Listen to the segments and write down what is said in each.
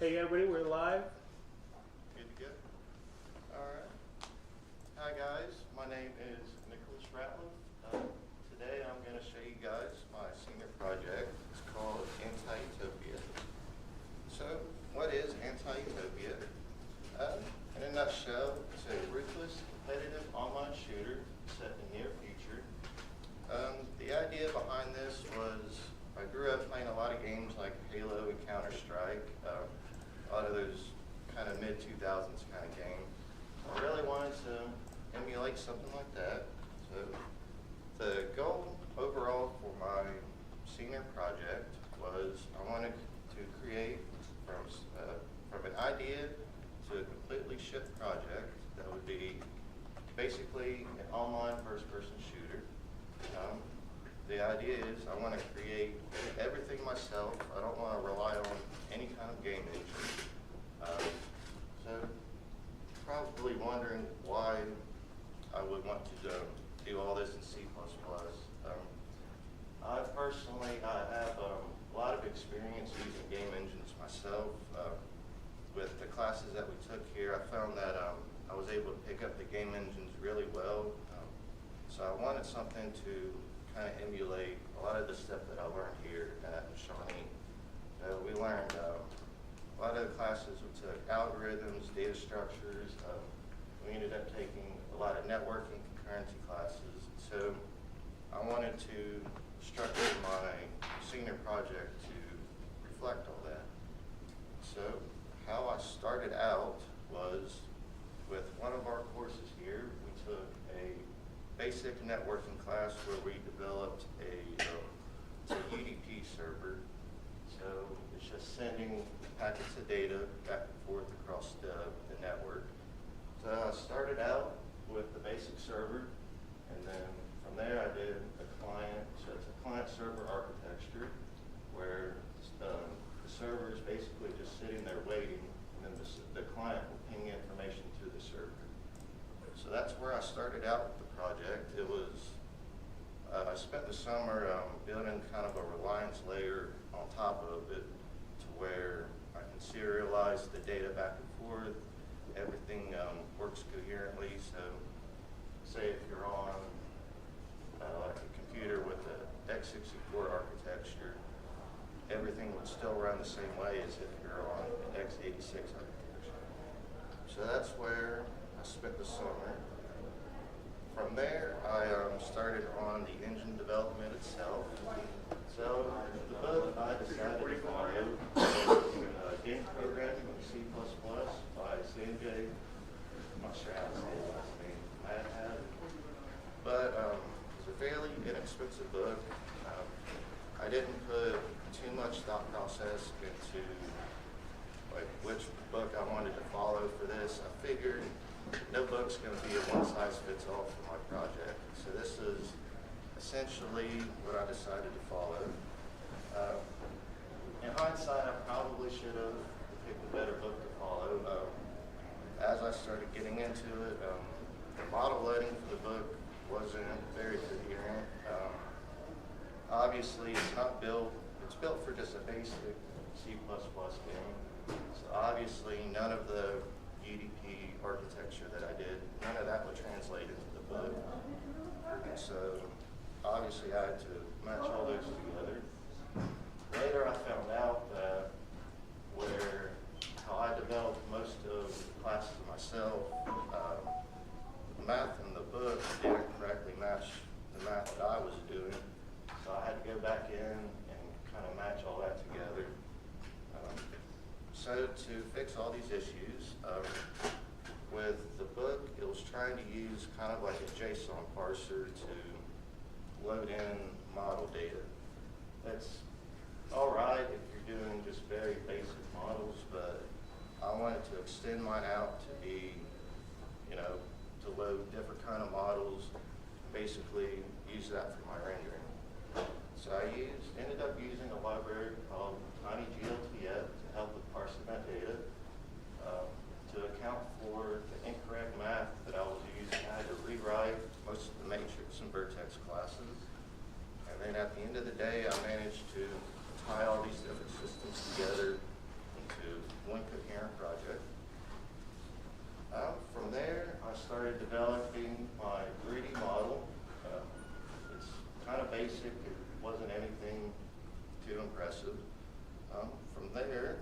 Hey everybody, we're live. Good to go. All right. Hi guys, my name is Nicholas Ratliff. Today I'm going to show you guys my senior project. It's called Anti-Utopia. So, what is Anti-Utopia? In a nutshell, it's a ruthless, competitive online shooter set in the near future. The idea behind this was I grew up playing a lot of games like Halo and Counter-Strike, a lot of those kind of mid-2000s kind of game. I really wanted to emulate something like that. So the goal overall for my senior project was I wanted to create from an idea to a completely shipped project that would be basically an online first-person shooter. The idea is I want to create everything myself. I don't want to rely on any kind of game engine. So probably wondering why I would want to do all this in C++. I personally have a lot of experience using game engines myself. With the classes that we took here, I found that I was able to pick up the game engines really well. So I wanted something to kind of emulate a lot of the stuff that I learned here at Shawnee. We learned a lot of the classes we took algorithms, data structures. We ended up taking a lot of networking concurrency classes. So I wanted to structure my senior project to reflect all that. So how I started out was with one of our courses here. We took a basic networking class where we developed a UDP server. So it's just sending packets of data back and forth across the network. So I started out with the basic server, and then from there I did a client. So it's a client-server architecture where the server is basically just sitting there waiting, and then the client will ping information to the server. So that's where I started out with the project. It was, I spent the summer building kind of a reliance layer on top of it to where I can serialize the data back and forth. Everything works coherently. So say if you're on like a computer with the x64 architecture, everything would still run the same way as if you're on an x86 architecture. So that's where I spent the summer. From there, I started on the engine development itself. So the book I decided to follow was Game Programming in C++ by Sanjay. I'm not sure how to say his last name. But it's a fairly inexpensive book. I didn't put too much thought process into like which book I wanted to follow for this. I figured no book's going to be a one-size-fits-all for my project. So this is essentially what I decided to follow. In hindsight, I probably should have picked a better book to follow. As I started getting into it, the model loading for the book wasn't very coherent. Obviously, it's not built. It's built for just a basic C++ game. So obviously, none of the UDP architecture that I did, none of that would translate into the book. And so obviously I had to match all those together. Later I found out that how I developed most of the classes myself, the math in the book didn't correctly match the math that I was doing. So I had to go back in and kind of match all that together. So to fix all these issues, with the book, it was trying to use kind of like a JSON parser to load in model data. That's all right if you're doing just very basic models, but I wanted to extend mine out to be, to load different kind of models, basically use that for my rendering. So I ended up using a library called TinyGLTF to help with parsing that data. To account for the incorrect math that I was using, I had to rewrite most of the matrix and vertex classes. And then at the end of the day, I managed to tie all these different systems together into one selecting my 3D model. It's kind of basic. It wasn't anything too impressive. From there,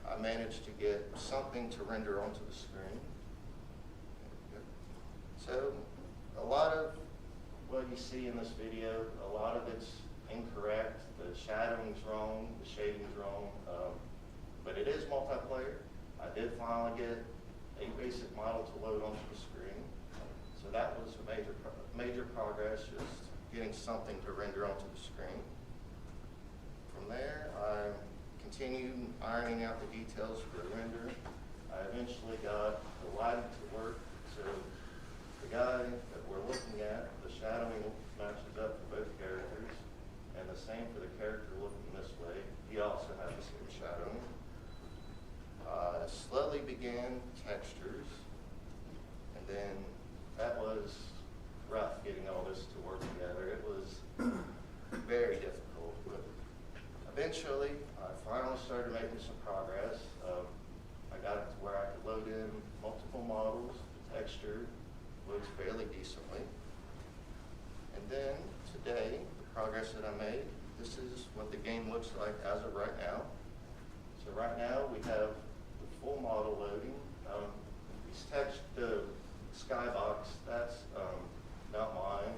I managed to get something to render onto the screen. So a lot of what you see in this video, a lot of it's incorrect. The shadowing's wrong, the shading's wrong, but it is multiplayer. I did finally get a basic model to load onto the screen. So that was a major progress, just getting something to render onto the screen. From there, I continued ironing out the details for the render. I eventually got the lighting to work. So the guy that we're looking at, the shadowing matches up for both characters, and the same for the character looking this way. He also had the same shadowing. I slowly began textures, and then that was rough getting all this to work together. It was very difficult, but eventually I finally started making some progress. I got it to where I could load in multiple models. The texture looks fairly decently. And then today, the progress that I made, this is what the game looks like as of right now. So right now we have the full model loading. The skybox, that's not mine.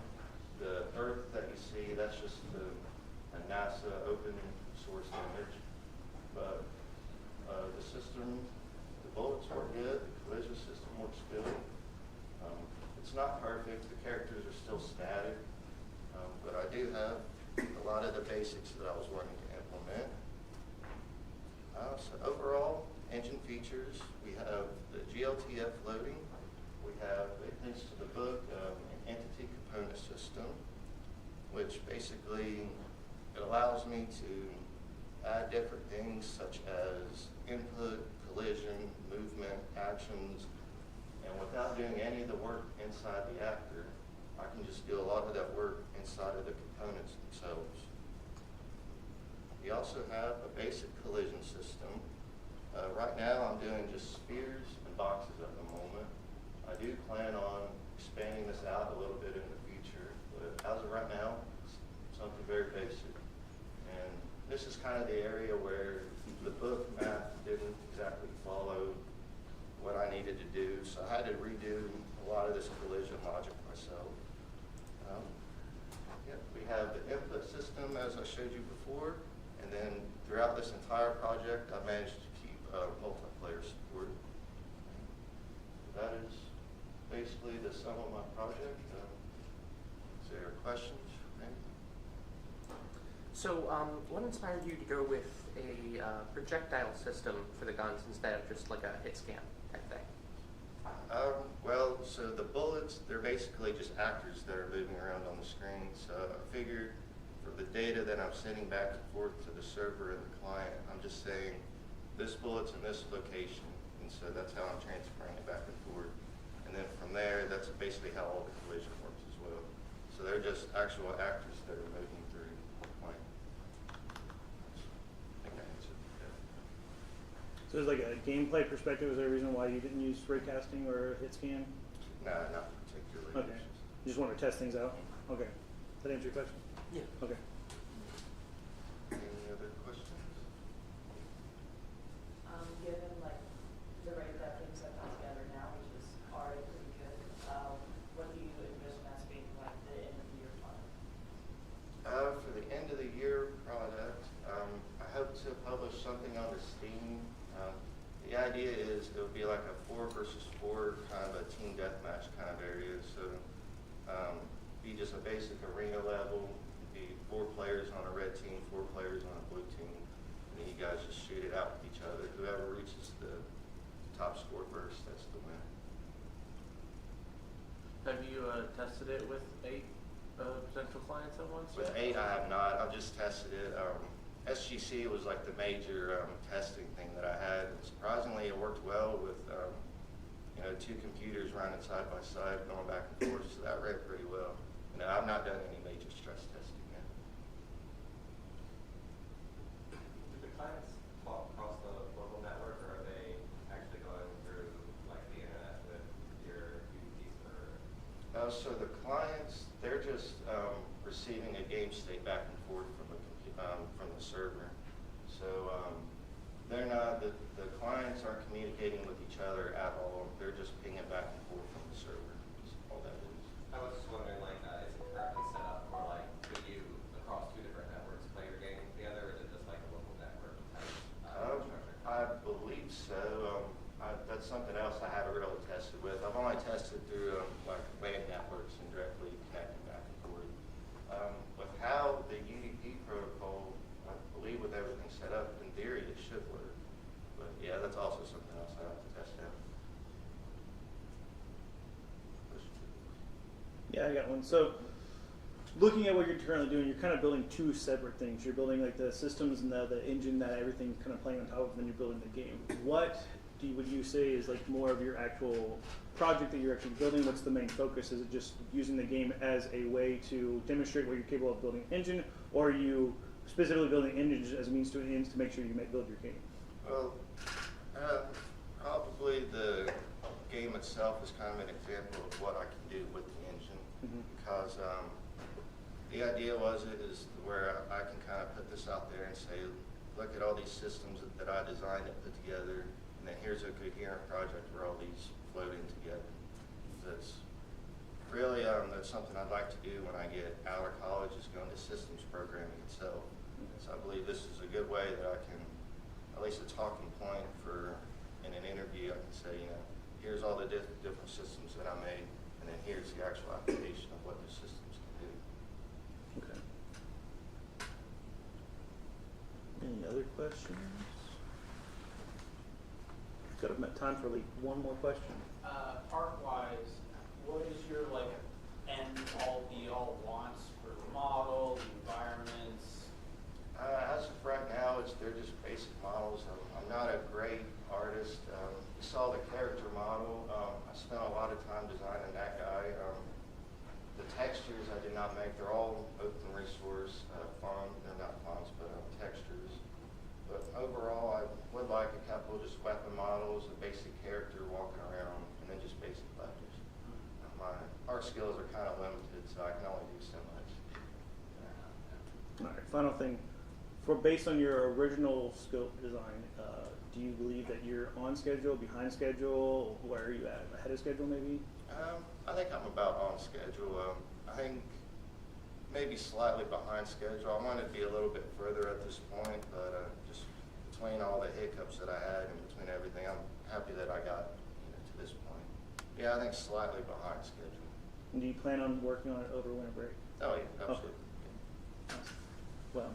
The Earth that you see, that's just a NASA open source image. But the system, the bullets work good, the collision system works good. It's not perfect, the characters are still static, but I do have a lot of the basics that I was wanting to implement. So overall, engine features, we have the GLTF loading, we have, thanks to the book, an entity component system, which basically it allows me to add different things such as input, collision, movement, actions, and without doing any of the work inside the actor, I can just do a lot of that work inside of the components themselves. We also have a basic collision system. Right now I'm doing just spheres and boxes at the moment. I do plan on expanding this out a little bit in the future, but as of right now, it's something very basic. And this is kind of the area where the book math didn't exactly follow what I needed to do, so I had to redo a lot of this collision logic myself. We have the input system as I showed you before, and then throughout this entire project I managed to keep multiplayer support. That is basically the sum of my project. Is there questions? So what inspired you to go with a projectile system for the guns instead of just like a hit scan type thing? Well, so the bullets, they're basically just actors that are moving around on the screen. So I figured for the data that I'm sending back and forth to the server and the client, I'm just saying this bullet's in this location. And so that's how I'm transferring it back and forth. And then from there, that's basically how all the collision works as well. So they're just actual actors that are moving through the plane. I think that answered it. So there's like a gameplay perspective. Is there a reason why you didn't use raycasting or hit scan? No, not particularly. Okay. You just want to test things out? Okay. That answer your question? Yeah. Okay. Any other questions? Given like the rate that things have come together now, which is already pretty good, what do you envision as being like the end of the year plan? For the end of the year product, I hope to publish something on the Steam. The idea is it would be like a 4 versus 4 kind of a team deathmatch kind of area. So be just a basic arena level, be 4 players on a red team, 4 players on a blue team, and then you guys just shoot it out with each other. Whoever reaches the top score first, that's the winner. Have you tested it with 8 potential clients at once? With 8, I have not. I've just tested it. SGC was like the major testing thing that I had. And surprisingly, it worked well with 2 computers running side by side, going back and forth. So that ran pretty well. And I've not done any major stress testing yet. Do the clients talk across the local network, or are they actually going through like the So the clients, they're just receiving a game state back and forth from the server. So they're not, the clients aren't communicating with each other at all. They're just pinging back and forth from the server. That's all that is. I was just wondering, like, is it currently set up for, like, could you, across two different networks, play your game together, or is it just like a local network type infrastructure? I believe so. That's something else I haven't really tested with. I've only tested through like WAN networks and directly connecting back and forth. With how the UDP protocol, I believe with everything set up, in theory it should work. But yeah, that's also something else I have to test out. Yeah, I got one. So, looking at what you're currently doing, you're kind of building two separate things. You're building like the systems and the engine that everything's kind of playing on top of, and then you're building the game. What would you say is like more of your actual project that you're actually building? What's the main focus? Is it just using the game as a way to demonstrate what you're capable of building an engine, or are you specifically building engines as a means to an end to make sure you build your game? Well, probably the game itself is kind of an example of what I can do with the engine, because the idea is where I can kind of put this out there and say, look at all these systems that I designed and put together, and then here's a coherent project where all these float in together. That's really that's something I'd like to do when I get out of college, is go into systems programming itself. So I believe this is a good way that I can, at least a talking point for in an interview, I can say, you know, here's all the different systems that I made, and then here's the actual application of what the systems can do. Okay. Any other questions? Got time for like one more question. Park-wise, what is your like end all be all wants for the model, the environments? As of right now, they're just basic models. I'm not a great artist. You saw the character model. I spent a lot of time designing that guy. The textures I did not make. They're all open resource they're not fonts, but textures. But overall, I would like a couple just weapon models, a basic character walking around, and then just basic letters. My art skills are kind of limited, so I can only do so much. All right. Final thing. Based on your original scope design, do you believe that you're on schedule, behind schedule? Where are you at? Ahead of schedule, maybe? I think I'm about on schedule. I think maybe slightly behind schedule. I wanted to be a little bit further at this point, but just between all the hiccups that I had and between everything, I'm happy that I got to this point. Yeah, I think slightly behind schedule. And do you plan on working on it over winter break? Oh yeah, absolutely. Okay. Well.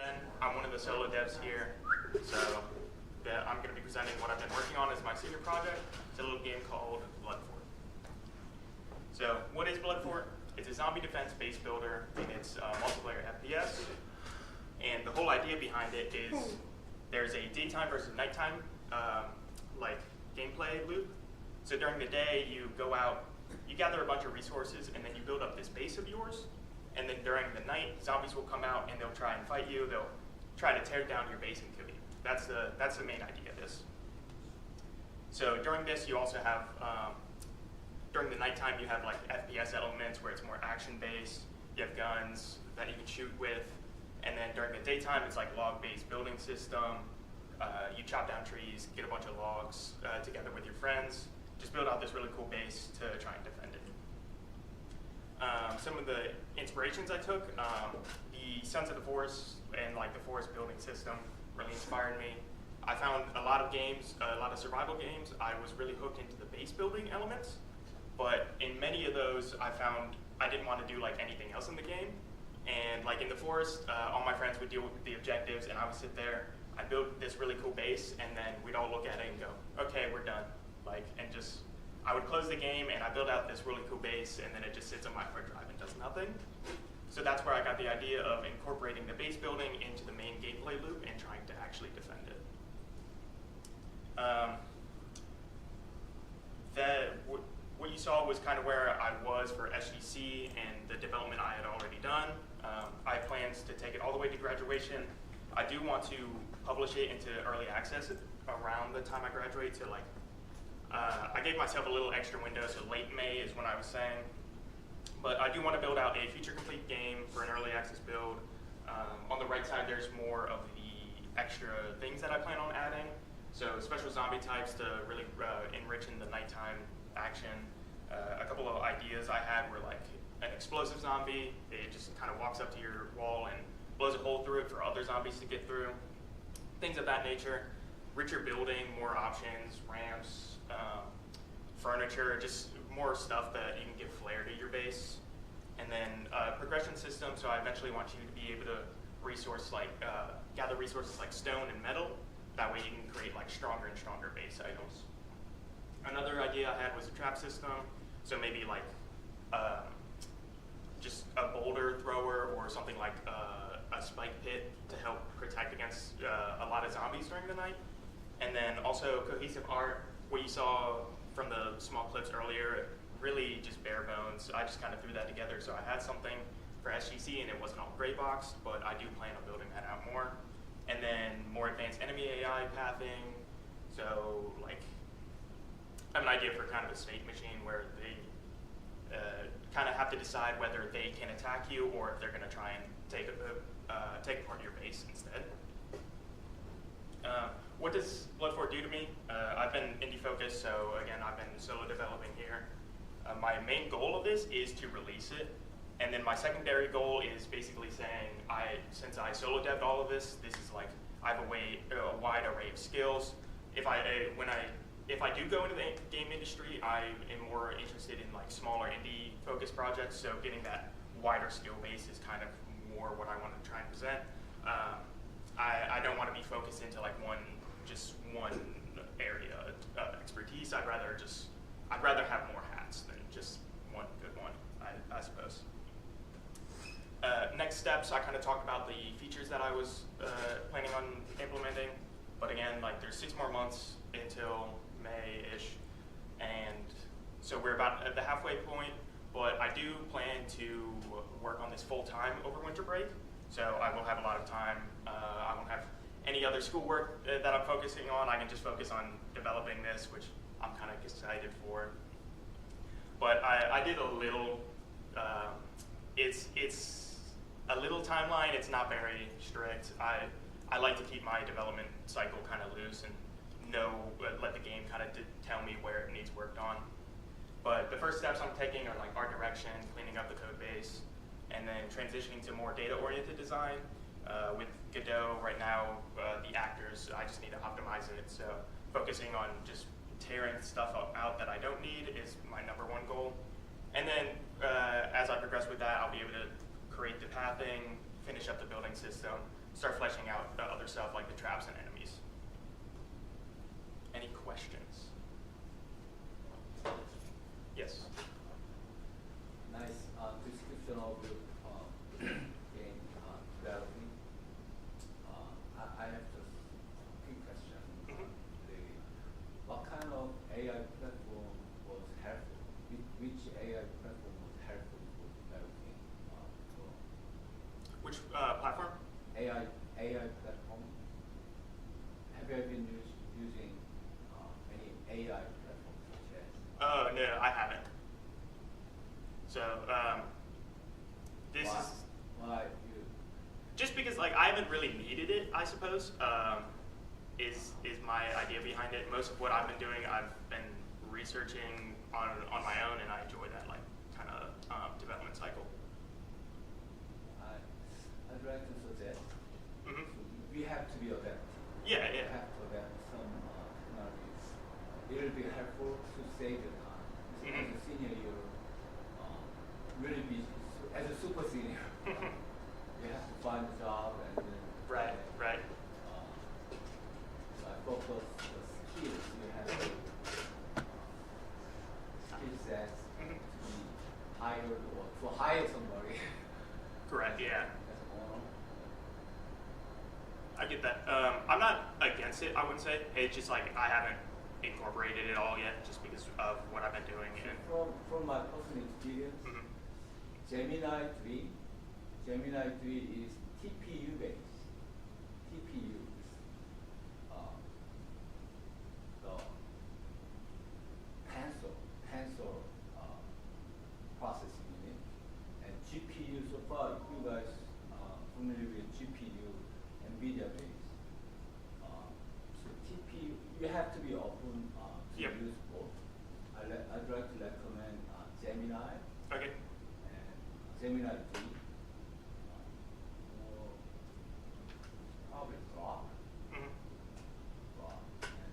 Ben, I'm one of the solo devs here, so I'm going to be presenting what I've been working on as my senior project. It's a little game called Blood Fort. So what is Blood Fort? It's a zombie defense base builder, and it's multiplayer FPS. And the whole idea behind it is there's a daytime versus nighttime like gameplay loop. So during the day, you go out, you gather a bunch of resources, and then you build up this base of yours. And then during the night, zombies will come out and they'll try and fight you. They'll try to tear down your base and kill you. That's the main idea of this. So during this, you also have, during the nighttime, you have like FPS elements where it's more action-based. You have guns that you can shoot with. And then during the daytime, it's like log-based building system. You chop down trees, get a bunch of logs together with your friends. Just build out this really cool base to try and defend it. Some of the inspirations I took, the Sons of the Forest and like the forest building system really inspired me. I found a lot of games, a lot of survival games, I was really hooked into the base building elements, but in many of those I found I didn't want to do like anything else in the game. And like in the forest, all my friends would deal with the objectives and I would sit there, I'd build this really cool base and then we'd all look at it and go, okay, we're done. Like, and just, I would close the game and I build out this really cool base and then it just sits on my hard drive and does nothing. So that's where I got the idea of incorporating the base building into the main gameplay loop and trying to actually defend it. What you saw was kind of where I was for SGC and the development I had already done. I have plans to take it all the way to graduation. I do want to publish it into early access around the time I graduate to like, I gave myself a little extra window, so late May is when I was saying. But I do want to build out a feature complete game for an early access build. On the right side, there's more of the extra things that I plan on adding. So special zombie types to really enrich in the nighttime action. A couple of ideas I had were like an explosive zombie. It just kind of walks up to your wall and blows a hole through it for other zombies to get through. Things of that nature. Richer building, more options, ramps, furniture, just more stuff that you can give flair to your base. And then progression system, so I eventually want you to be able to gather resources like stone and metal. That way you can create like stronger and stronger base items. Another idea I had was a trap system, so maybe like just a boulder thrower or something like a spike pit to help protect against a lot of zombies during the night. And then also cohesive art, what you saw from the small clips earlier, really just bare bones. I just kind of threw that together, so I had something for SGC and it wasn't all gray boxed, but I do plan on building that out more. And then more advanced enemy AI pathing, so like I have an idea for kind of a state machine where they kind of have to decide whether they can attack you or if they're going to try and take apart your base instead. What does Blood Fort do to me? I've been indie focused, so again, I've been solo developing here. My main goal of this is to release it, and then my secondary goal is basically saying, since I solo dev'd all of this, this is like I have a wide array of skills. If I do go into the game industry, I am more interested in like smaller indie focused projects. So getting that wider skill base is kind of more what I want to try and present. I don't want to be focused into like one area of expertise. I'd rather have more hats than just one good one, I suppose. Next steps, I kind of talked about the features that I was planning on implementing. But again, like there's 6 more months until May-ish. And so we're about at the halfway point, but I do plan to work on this full time over winter break. So I will have a lot of time. I won't have any other schoolwork that I'm focusing on. I can just focus on developing this, which I'm kind of excited for. But I did a little, it's a little timeline. It's not very strict. I like to keep my development cycle kind of loose and let the game kind of tell me where it needs worked on. But the first steps I'm taking are like art direction, cleaning up the code base, and then transitioning to more data-oriented design. With Godot right now, the actors, I just need to optimize it. So focusing on just tearing stuff out that I don't need is my #1 goal. And then as I progress with that, I'll be able to create the pathing, finish up the building system. start fleshing out other stuff like the traps and enemies. Any questions? Yes. Nice description of the game developing. I have just a quick question. Mhm. What kind of AI platform was helpful? Which AI platform was helpful for developing Which platform? AI platform? Have you been using any AI platform such as? Oh, no, I haven't. So, this why, is why you? just because like I haven't really needed it, I suppose, is my idea behind it. Most of what I've been doing, I've been researching on my own, and I enjoy that like kind of development cycle. I'd like to suggest Hmm. we have to be adaptive. Yeah, We yeah. have to adapt some technologies. It will be helpful to save the time. As Mhm. a senior, you're really busy. So as a super senior, you have to find a job and then Right, right. So I focus the skills you have to skill sets Mhm. to be hired or to hire somebody. Correct. Yeah. As an owner. I get that. I'm not against it, I wouldn't say. It's just like I haven't incorporated it all yet just because of what I've been doing. And, From my personal experience, Mhm. Gemini 3 is TPU based. TPU is the tensor processing unit, and GPU. So far, you guys familiar with GPU, NVIDIA based. So TPU, you have to be open to Yep. use both. I'd like to recommend Gemini Okay. and Gemini 3. Or probably Grok. Mhm. Grok. And,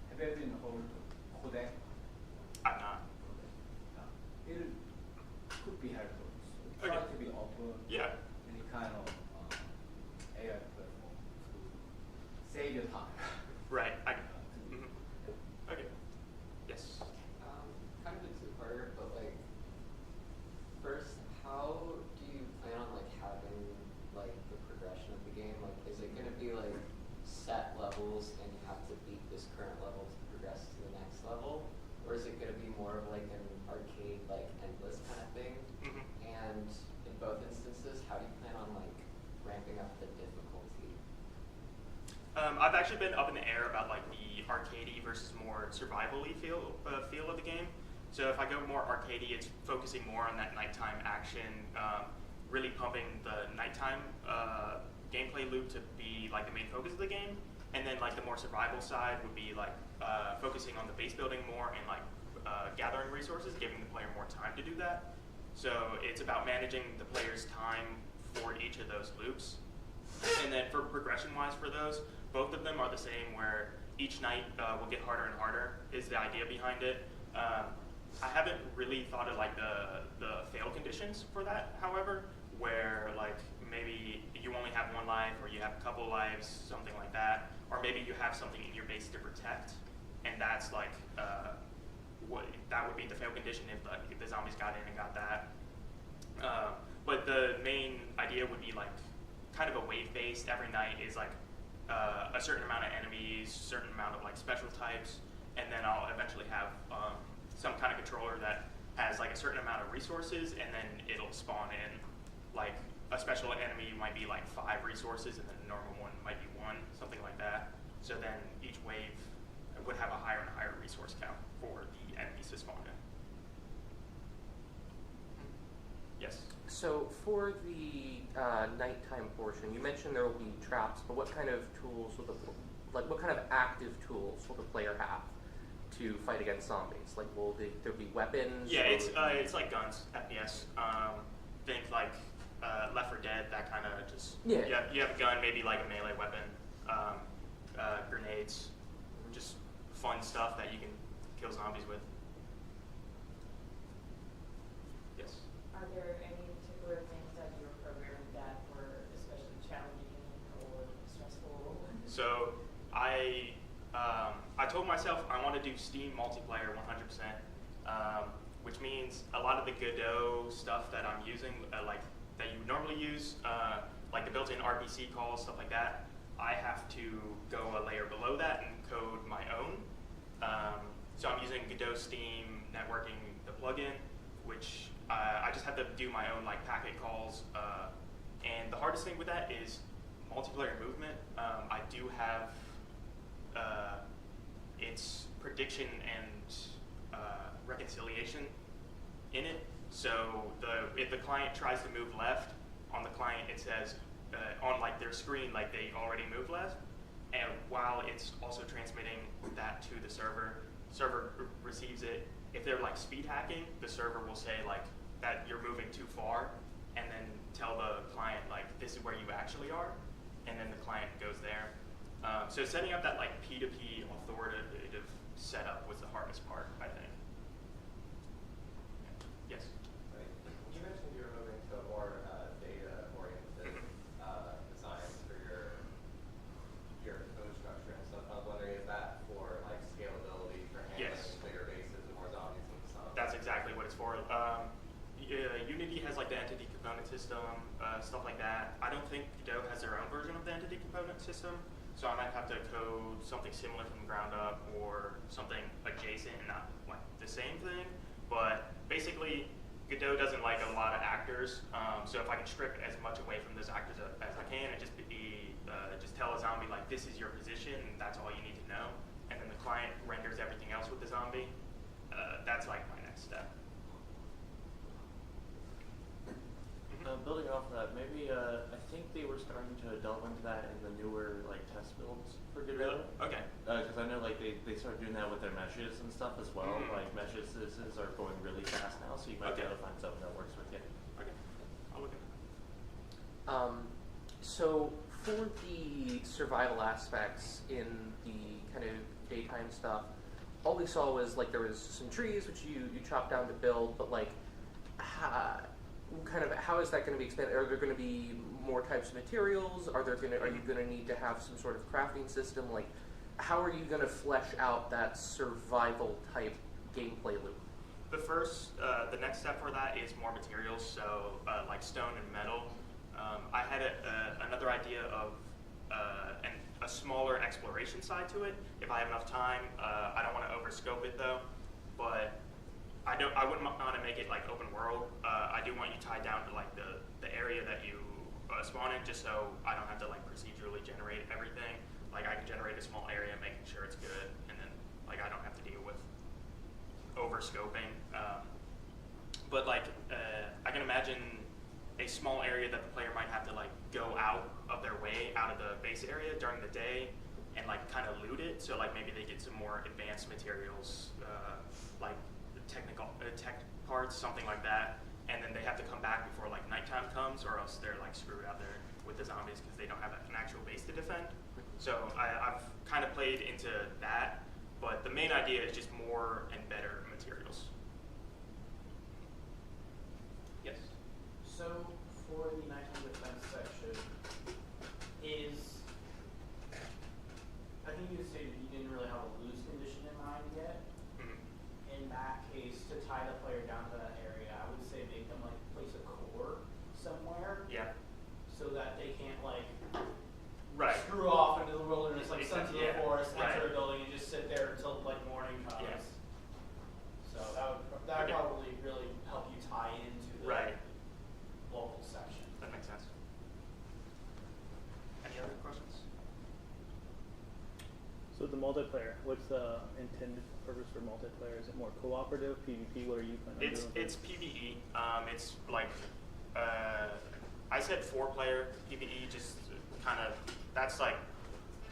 have you ever been heard of Codec? I'm not. It could be helpful. So try Okay. to be open. Yeah. Any kind of AI platform to save your time. Right. I. to- Mhm. Okay. Yes. Kind of a two-parter, but like, first, how do you plan on like having like the progression of the game? Like, is it going to be like set levels and you have to beat this current level to progress to the next level, or is it going to be more of like an arcade, like endless kind of thing? Mhm. And in both instances, how do you plan on like ramping up the difficulty? I've actually been up in the air about like the arcadey versus more survival-y feel of the game. So if I go more arcadey, it's focusing more on that nighttime action, really pumping the nighttime gameplay loop to be like the main focus of the game. And then like the more survival side would be like focusing on the base building more and like gathering resources, giving the player more time to do that. So it's about managing the player's time for each of those loops. And then for progression-wise for those, both of them are the same where each night will get harder and harder is the idea behind it. I haven't really thought of like the fail conditions for that, however, where like maybe you only have one life or you have a couple lives, something like that, or maybe you have something in your base to protect, and that's like that would be the fail condition if the zombies got in and got that. But the main idea would be like kind of a wave based. Every night is like a certain amount of enemies, certain amount of like special types, and then I'll eventually have some kind of controller that has like a certain amount of resources, and then it'll spawn in like a special enemy might be like 5 resources, and then a normal one might be 1, something like that. So then each wave would have a higher and higher resource count for the enemies to spawn in. Yes. So for the nighttime portion, you mentioned there will be traps, but what kind of tools will what kind of active tools will the player have to fight against zombies? Like, will there be weapons? Yeah, or- it's like guns, FPS. Think like Left 4 Dead, that kind of just. Yeah. You have a gun, maybe like a melee weapon, grenades, just fun stuff that you can kill zombies with. Yes. Are there any particular things that you were programming that were especially challenging told myself I want to do Steam multiplayer 100%, which means a lot of the Godot stuff that I'm using, like that you would normally use, like the built-in RPC calls, stuff like that, I have to go a layer below that and code my own. So I'm using Godot Steam networking, the plugin, which I just have to do my own like packet calls. And the hardest thing with that is multiplayer movement. I do have its prediction and reconciliation in it. So if the client tries to move left, on the client it says on like their screen like they already moved left, and while it's also transmitting that to the server receives it. If they're like speed hacking, the server will say like that you're moving too far, and then tell the client like this is where you actually are, and then the client goes there. So setting up that like P2P authoritative setup was the hardest part, I think. Yes. Right. You mentioned you were moving to a more data-oriented design for your code structure and stuff. I was wondering, is that for like scalability for handling Yes. bigger bases and more zombies and stuff? That's exactly what it's for. Unity has like the entity component system, stuff like that. I don't think Godot has their own version of the entity component system, so I might have to code something similar from the ground up or something adjacent and not like the same thing. But basically, Godot doesn't like a lot of actors, so if I can strip as much away from those actors as I can and just tell a zombie like this is your position and that's all you need to know, and then the client renders everything else with the zombie, that's like my next step. Building off of that, maybe I think they were starting to delve into that in the newer like test builds for Godot. Really? Okay. Because I know like they started doing that with their meshes and stuff as well. Like meshes are going really fast now, so you might be able to find something that works with you. Okay. I'll look at So for the survival aspects in the kind of daytime stuff, all we saw was like there was some trees which you chopped down to build, but like how is that going to be expanded? Are there going to be more types of materials? Are you going to need to have some sort of crafting system? Like, how are you going to flesh out that survival type gameplay loop? The next step for that is more materials, so like stone and metal. I had another idea of a smaller exploration side to it. If I have enough time, I don't want to overscope it though, but I wouldn't want to make it like open world. I do want you tied down to like the area that you spawn in, just so I don't have to like procedurally generate everything. Like I can generate a small area, making sure it's good, and then like I don't have to deal with overscoping. But like I can imagine a small area that the player might have to like go out of their way out of the base area during the day and like kind of loot it. So like maybe they get some more advanced materials, like tech parts, something like that, and then they have to come back before like nighttime comes, or else they're like screwed out there with the zombies because they don't have an actual base to defend. So I've kind of played into that, but the main idea is just more and better materials. Yes. So for the nighttime defense section, I think you stated you didn't really have a lose condition in mind yet. In that case, to tie the player down to that area, I would say make them like place a core somewhere. Yeah. So that they can't like Right. screw off into the wilderness, like sent to the Yeah. forest, Right. enter a building, and just sit there until like morning comes. Yeah. So that would Okay. probably really help you tie into the Right. local section. That makes sense. Any other questions? So the multiplayer, what's the intended purpose for multiplayer? Is it more cooperative, PvP? What are you planning on doing? It's PvE. It's like I said 4-player PvE. Just kind of that's like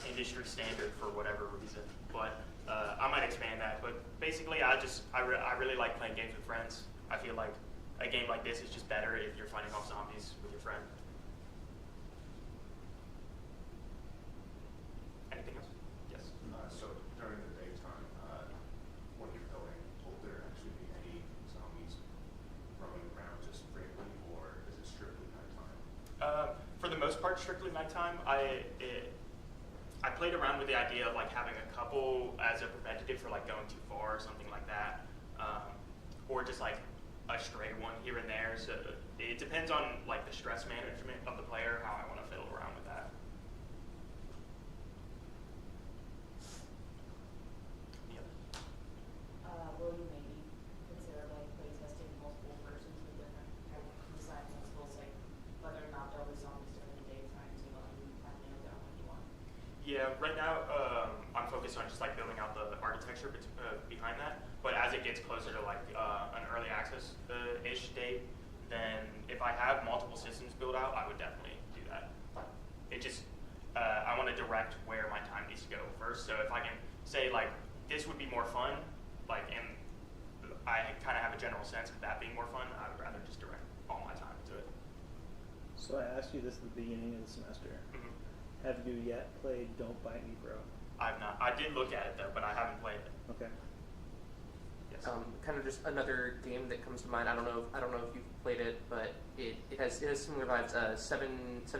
industry standard for whatever reason. But I might expand that. But basically, I really like playing games with friends. I feel like a game like this is just better if you're fighting off zombies with your friend. Anything else? Yes. So during the daytime, when you're building, will there actually be any zombies roaming around just freely, or is it strictly nighttime? For the most part, strictly nighttime. I played around with the idea of like having a couple as a preventative for like going too far or something like that, or just like a stray one here and there. So it depends on like the stress management of the player, how I want to fiddle around with that. Yep. Will you maybe consider like playtesting multiple versions with different kind of design principles, like whether or not they'll be zombies during the daytime to kind of nail down what you want? Yeah, right now I'm focused on just like building out the architecture behind that. But as it gets closer to like an early access-ish date, then if I have multiple systems built out, I would definitely do that. It just, I want to direct where my time needs to go first. So if I can say like, this would be more fun, like, and I kind of have a general sense of that being more fun, I would rather just direct all my time to it. So I asked you this at the beginning of the semester. Mm-hmm. Have you yet played Don't Bite Me Bro? I've not. I did look at it though, but I haven't played it. Okay. Yes. Kind of just another game that comes to mind. I don't know if you've played it, but it has similar vibes. 7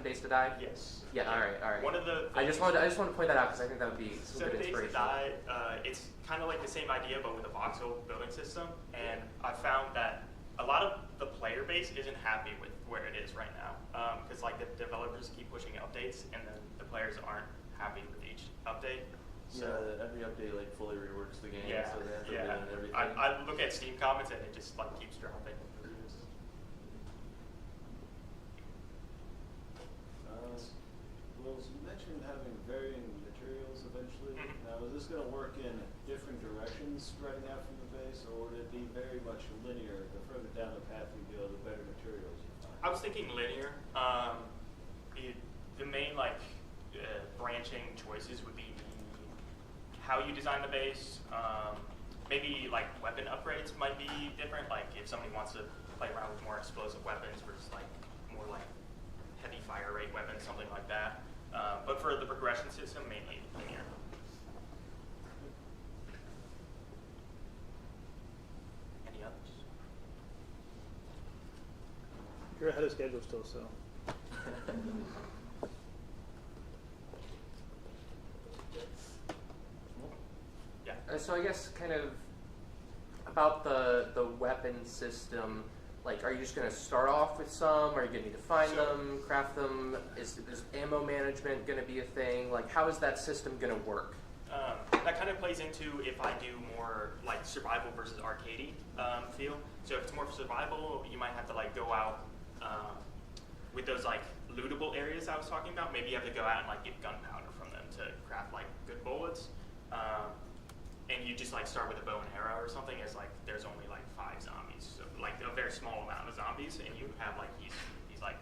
Days to Die. Yes. Yeah. All right. One of the I just wanted to point that out because I think that would be some 7 good Days to inspiration. Die, it's kind of like the same idea but with a voxel building system, and I found that a lot of the player base isn't happy with where it is right now, because like the developers keep pushing updates and then the players aren't happy with each update. So Yeah, every update like fully reworks the game, yeah, so they have to yeah. relearn everything. I look at Steam comments and it just like keeps dropping. Well, you mentioned having varying materials eventually. Mhm. Now, is this going to work in different directions spreading out from the base, or would it be very much linear? The further down the path you go, the better materials you find. I was thinking linear. The main like branching choices would be how you design the base. Maybe like weapon upgrades might be different. Like if somebody wants to play around with more explosive weapons versus like more like heavy fire rate weapons, something like that. But for the progression system, mainly linear. Any others? You're ahead of schedule still, so. Yeah. So I guess kind of about the weapon system. Like, are you just going to start off with some? Are you going to need to find them, craft them? Is ammo management going to be a thing? Like, how is that system going to work? That kind of plays into if I do more like survival versus arcadey feel. So if it's more for survival, you might have to like go out with those like lootable areas I was talking about. Maybe you have to go out and like get gunpowder from them to craft like good bullets. And you just like start with a bow and arrow or something. As like there's only like 5 zombies, so like a very small amount of zombies, and you have like these like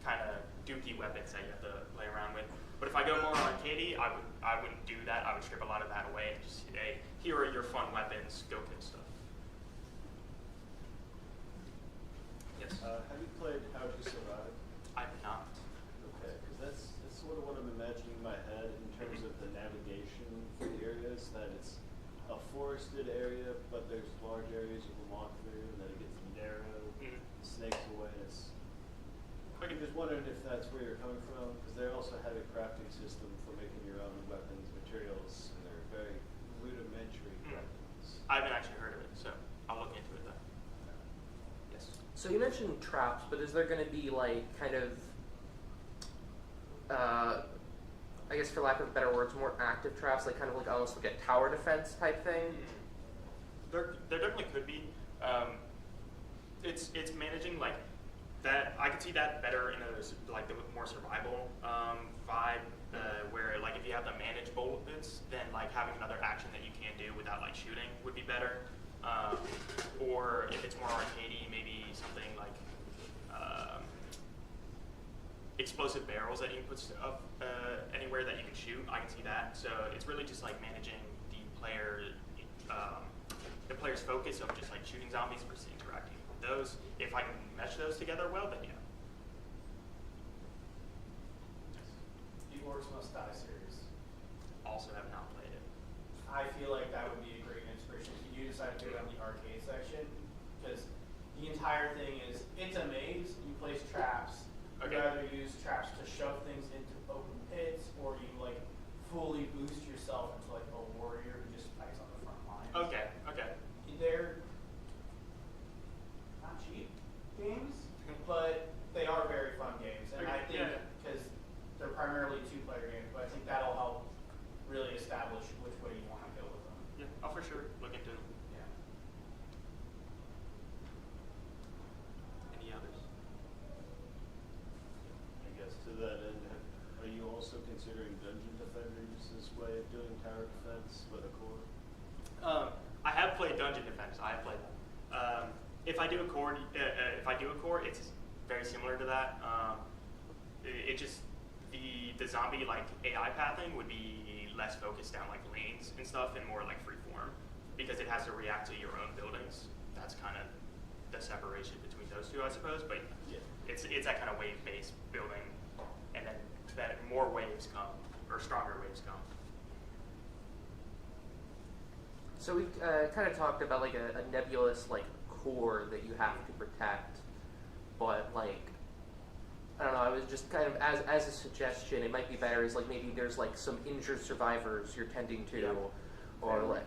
kind of dookie weapons that you have to play around with. But if I go more arcadey, I wouldn't do that. I would strip a lot of that away and just say, hey, here are your fun weapons. Go kill stuff. Yes. Have you played How to Survive? I've not. Okay, because that's sort of what I'm imagining in my head in terms of the navigation for the areas, that it's a forested area, but there's large areas you can walk through, and then it gets narrow, snakes away. I'm just wondering if that's where you're coming from, because they also have a crafting system for making your own weapons, materials, and they're very rudimentary weapons. I haven't actually heard of it, so I'll look into it though. Yes. So you mentioned traps, but is there going to be like kind of, I guess for lack of better words, more active traps, like kind of like almost like a tower defense type thing? There definitely could be. It's managing like that. I could see that better in a like the more survival vibe, where like if you have the manage bullets, then like having another action that you can do without like shooting would be better. Or if it's more arcadey, maybe something like explosive barrels that you can put up anywhere that you can shoot. I can see that. So it's really just like managing the player's focus of just like shooting zombies versus interacting with those. If I can mesh those together well, then yeah. The Orcs Must Die series. Also have not played it. I feel like that would be a great inspiration if you do decide to go down the arcade section, because the entire thing is, it's a maze, you place traps. Okay. You either use traps to shove things into open pits, or you like fully boost yourself into like a warrior who just fights on the front line. Okay. They're not cheap games, but they are very fun games, and I think because they're primarily 2-player games, but I think that'll help really establish which way you want to go with them. Yeah, I'll for sure look into them. Yeah. Any others? I guess to that end, are you also considering Dungeon Defenders' way of doing tower defense with a core? I have played Dungeon Defenders. I have played that. If I do a core, it's very similar to that. It just the zombie like AI pathing would be less focused down like lanes and stuff and more like free form because it has to react to your own buildings. That's kind of the separation between those two, I suppose. But Yeah. it's that kind of wave based building, and then that more waves come or stronger waves come. So we kind of talked about like a nebulous like core that you have to protect, but like I don't know. I was just kind of as a suggestion, it might be better is like maybe there's like some injured survivors you're tending to, Yeah. or Family.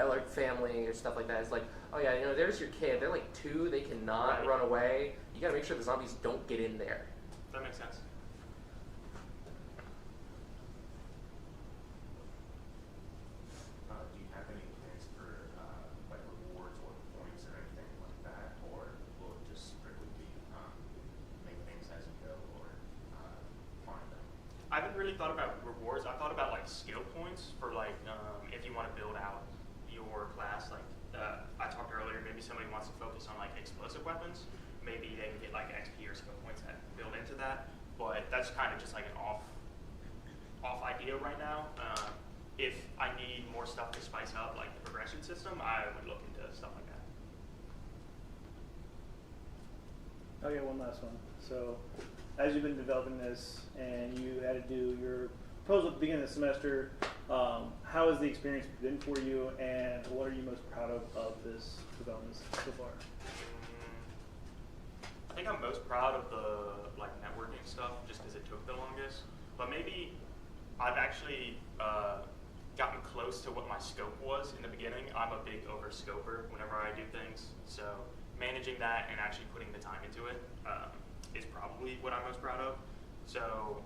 like family or stuff like that. It's like oh yeah, you know there's your kid. They're like 2. They cannot Right. run away. You got to make sure the zombies don't get in there. That makes sense. Do you have any plans for like rewards or points or anything like that, or will it just strictly be make things as you go or find them? I haven't really thought about rewards. I thought about like skill points for like if you want to build out your class. Like I talked earlier, maybe somebody wants to focus on like explosive weapons. Maybe they can get like XP or skill points that build into that. But that's kind of just like an off idea right now. If I need more stuff to spice up like the progression system, I would look into stuff like that. Okay, one last one. So, as you've been developing this and you had to do your proposal at the beginning of the semester, how has the experience been for you and what are you most proud of this development so far? I think I'm most proud of the like networking stuff just because it took the longest. But maybe I've actually gotten close to what my scope was in the beginning. I'm a big over-scoper whenever I do things. So managing that and actually putting the time into it is probably what I'm most proud of. So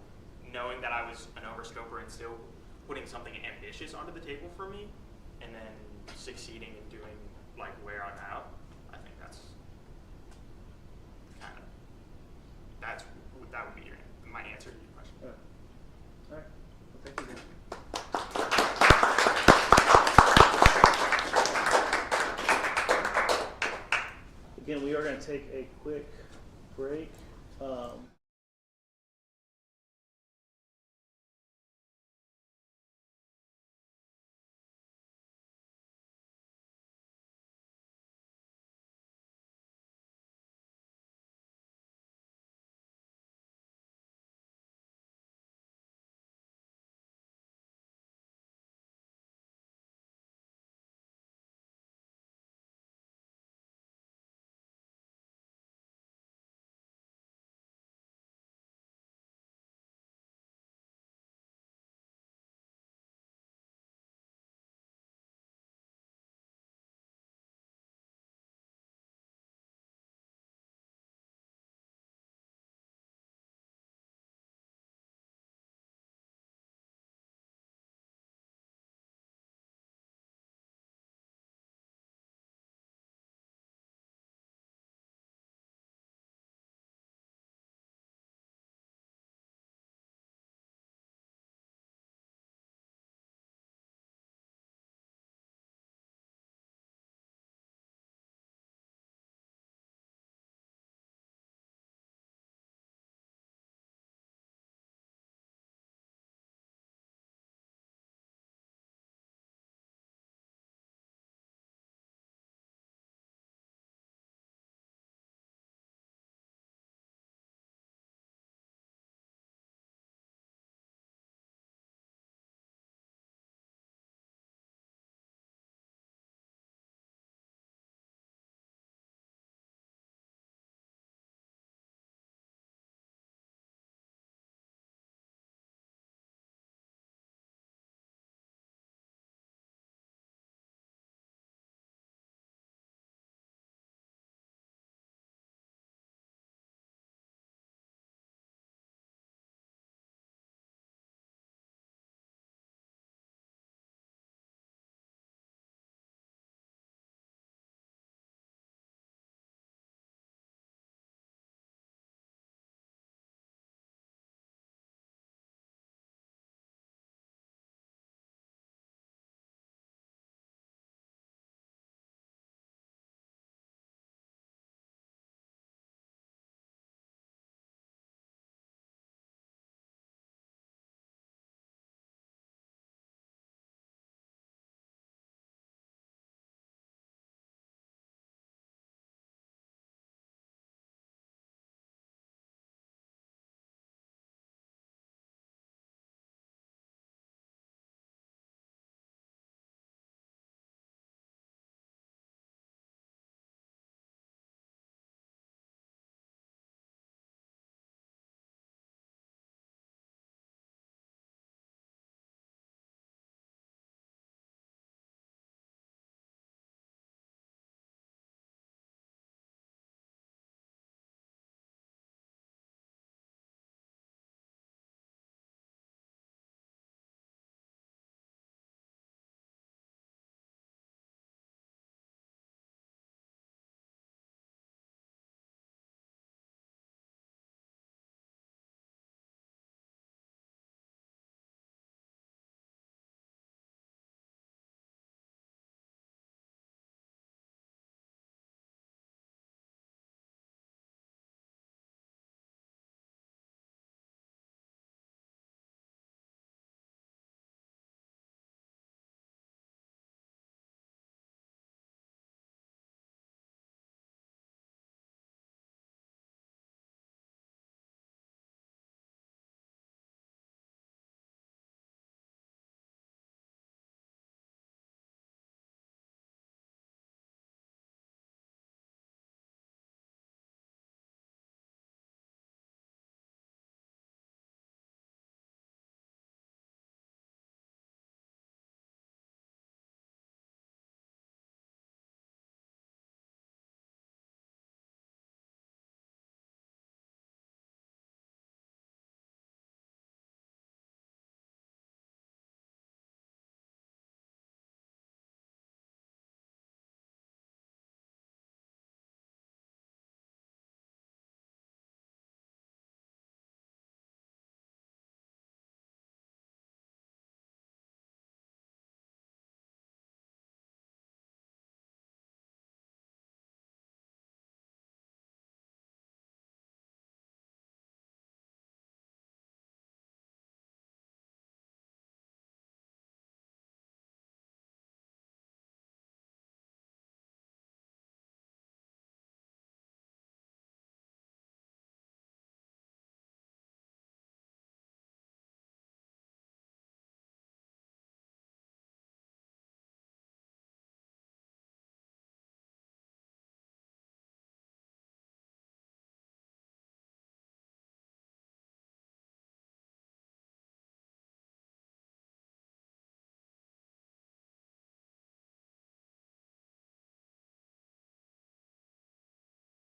knowing that I was an over-scoper and still putting something ambitious onto the table for me and then succeeding in doing like where I'm at, I think that would be my answer to your question. All right. Well, thank you. Again, we are going to take a quick break.